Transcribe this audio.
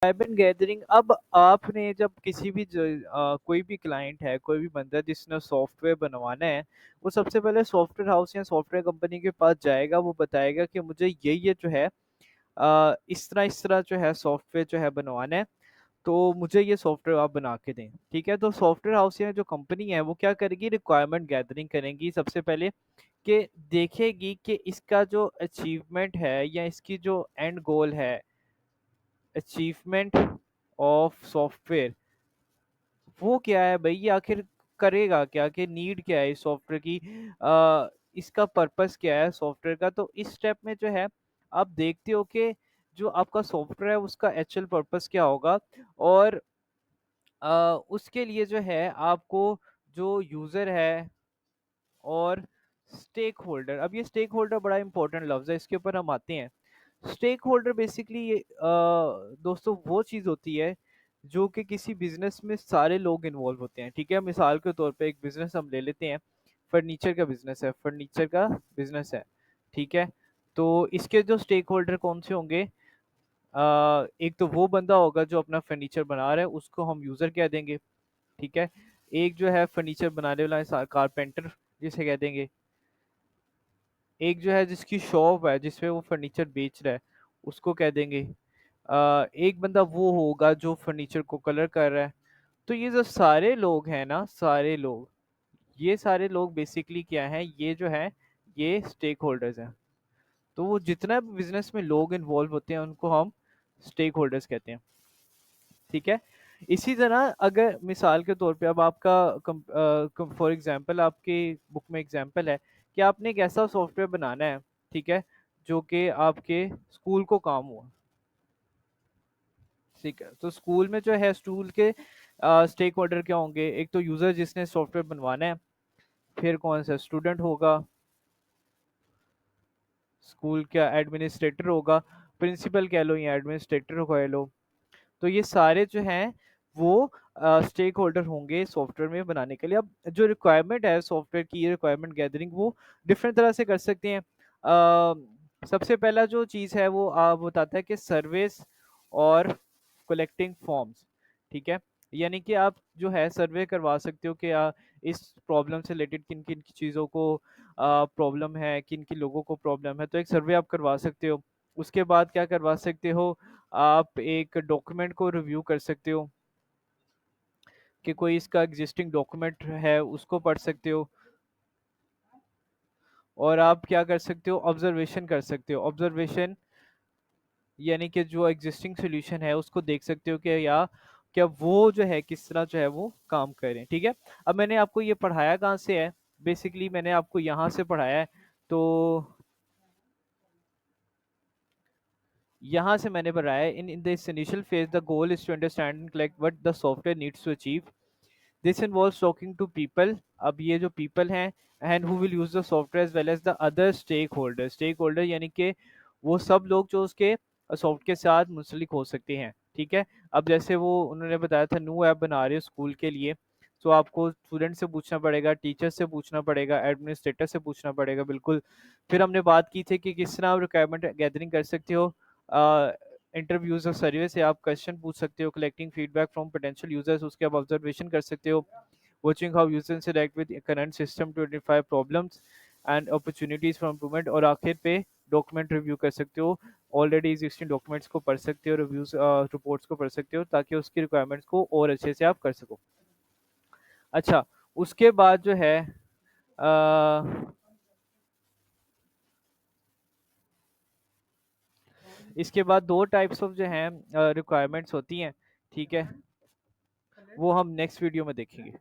Requirement gathering, अब आपने जब किसी भी कोई भी क्लाइंट है, कोई भी बंदा जिसने सॉफ्टवेयर बनवाना है, वो सबसे पहले सॉफ्टवेयर हाउस या सॉफ्टवेयर कंपनी के पास जाएगा। वो बताएगा कि मुझे ये जो है इस तरह जो है सॉफ्टवेयर जो है बनवाना है, तो मुझे ये सॉफ्टवेयर आप बना के दें। ठीक है, तो सॉफ्टवेयर हाउस या जो कंपनी है वो क्या करेगी, रिक्वायरमेंट गैदरिंग करेंगी सबसे पहले, कि देखेगी कि इसका जो अचीवमेंट है या इसकी जो एंड गोल है, अचीवमेंट ऑफ सॉफ्टवेयर, वो क्या है भाई, ये आखिर करेगा क्या, कि नीड क्या है इस सॉफ्टवेयर की, इसका पर्पस क्या है सॉफ्टवेयर का। तो इस स्टेप में जो है आप देखते हो कि जो आपका सॉफ्टवेयर है उसका एक्चुअल पर्पस क्या होगा। और उसके लिए जो है आपको जो यूज़र है और स्टेक होल्डर, अब ये स्टेक होल्डर बड़ा इंपॉर्टेंट लफ्ज़ है, इसके ऊपर हम आते हैं। स्टेक होल्डर बेसिकली दोस्तों वो चीज़ होती है जो कि किसी बिजनेस में सारे लोग इन्वॉल्व होते हैं। ठीक है, मिसाल के तौर पे एक बिजनेस हम ले लेते हैं, फर्नीचर का बिजनेस है, फर्नीचर का बिजनेस है। ठीक है, तो इसके जो स्टेक होल्डर कौन से होंगे, एक तो वो बंदा होगा जो अपना फर्नीचर बना रहा है, उसको हम यूज़र कह देंगे। ठीक है, एक जो है फर्नीचर बनाने वाला कारपेंटर जिसे कह देंगे, एक जो है जिसकी शॉप है जिसमें वो फर्नीचर बेच रहा है उसको कह देंगे, एक बंदा वो होगा जो फर्नीचर को कलर कर रहा है। तो ये जो सारे लोग हैं ना, सारे लोग, ये सारे लोग बेसिकली क्या हैं, ये जो है ये स्टेक होल्डर्स हैं। तो वो जितना भी बिजनेस में लोग इन्वॉल्व होते हैं उनको हम स्टेक होल्डर्स कहते हैं। ठीक है, इसी तरह अगर मिसाल के तौर पे अब आपका फॉर एग्जांपल आपके बुक में एग्जांपल है कि आपने एक ऐसा सॉफ्टवेयर बनाना है, ठीक है, जो कि आपके स्कूल को काम हुआ। ठीक है, तो स्कूल में जो है स्कूल के स्टेक होल्डर क्या होंगे, एक तो यूजर जिसने सॉफ्टवेयर बनवाना है, फिर कौन सा स्टूडेंट होगा, स्कूल का एडमिनिस्ट्रेटर होगा, प्रिंसिपल कह लो या एडमिनिस्ट्रेटर कह लो। तो ये सारे जो हैं वो स्टेक होल्डर होंगे सॉफ्टवेयर में बनाने के लिए। अब जो रिक्वायरमेंट है सॉफ्टवेयर की, ये रिक्वायरमेंट गैदरिंग वो डिफरेंट तरह से कर सकते हैं। सबसे पहला जो चीज़ है वो बताता है कि सर्वेस और कलेक्टिंग फॉर्म्स। ठीक है, यानी कि आप जो है सर्वे करवा सकते हो कि इस प्रॉब्लम से रिलेटेड किन किन चीज़ों को प्रॉब्लम है, किन किन लोगों को प्रॉब्लम है, तो एक सर्वे आप करवा सकते हो। उसके बाद क्या करवा सकते हो, आप एक डॉक्यूमेंट को रिव्यू कर सकते हो, कि कोई इसका एग्जिस्टिंग डॉक्यूमेंट है उसको पढ़ सकते हो। और आप क्या कर सकते हो, ऑब्जर्वेशन कर सकते हो। ऑब्जर्वेशन यानी कि जो एग्जिस्टिंग सोल्यूशन है उसको देख सकते हो कि या क्या वो जो है किस तरह जो है वो काम कर रहे हैं। ठीक है, अब मैंने आपको ये पढ़ाया कहाँ से है, बेसिकली मैंने आपको यहाँ से पढ़ाया है। तो यहाँ से मैंने पढ़ाया है, in this initial phase the goal is to understand and collect what the software needs to achieve. This involves talking to people, अब ये जो पीपल हैं, and who will use the software as well as the other stakeholder यानी कि वो सब लोग जो उसके सॉफ्ट के साथ मुंसलिक हो सकते हैं। ठीक है, अब जैसे वो उन्होंने बताया था न्यू ऐप बना रहे हो स्कूल के लिए, तो आपको स्टूडेंट से पूछना पड़ेगा, टीचर से पूछना पड़ेगा, एडमिनिस्ट्रेटर से पूछना पड़ेगा, बिल्कुल। फिर हमने बात की थी कि किस तरह आप रिक्वायरमेंट गैदरिंग कर सकते हो, इंटरव्यूज और सर्वे से आप क्वेश्चन पूछ सकते हो, collecting feedback from potential users, उसके आप ऑब्जर्वेशन कर सकते हो, watching how users interact with current system to identify problems and opportunities for improvement, और आखिर पे डॉक्यूमेंट रिव्यू कर सकते हो, ऑलरेडी एग्जिस्टिंग डॉक्यूमेंट्स को पढ़ सकते हो, रिव्यूज रिपोर्ट्स को पढ़ सकते हो, ताकि उसकी रिक्वायरमेंट्स को और अच्छे से आप कर सको। अच्छा, उसके बाद जो है इसके बाद दो टाइप्स ऑफ जो हैं रिक्वायरमेंट्स होती हैं। ठीक है, वो हम नेक्स्ट वीडियो में देखेंगे।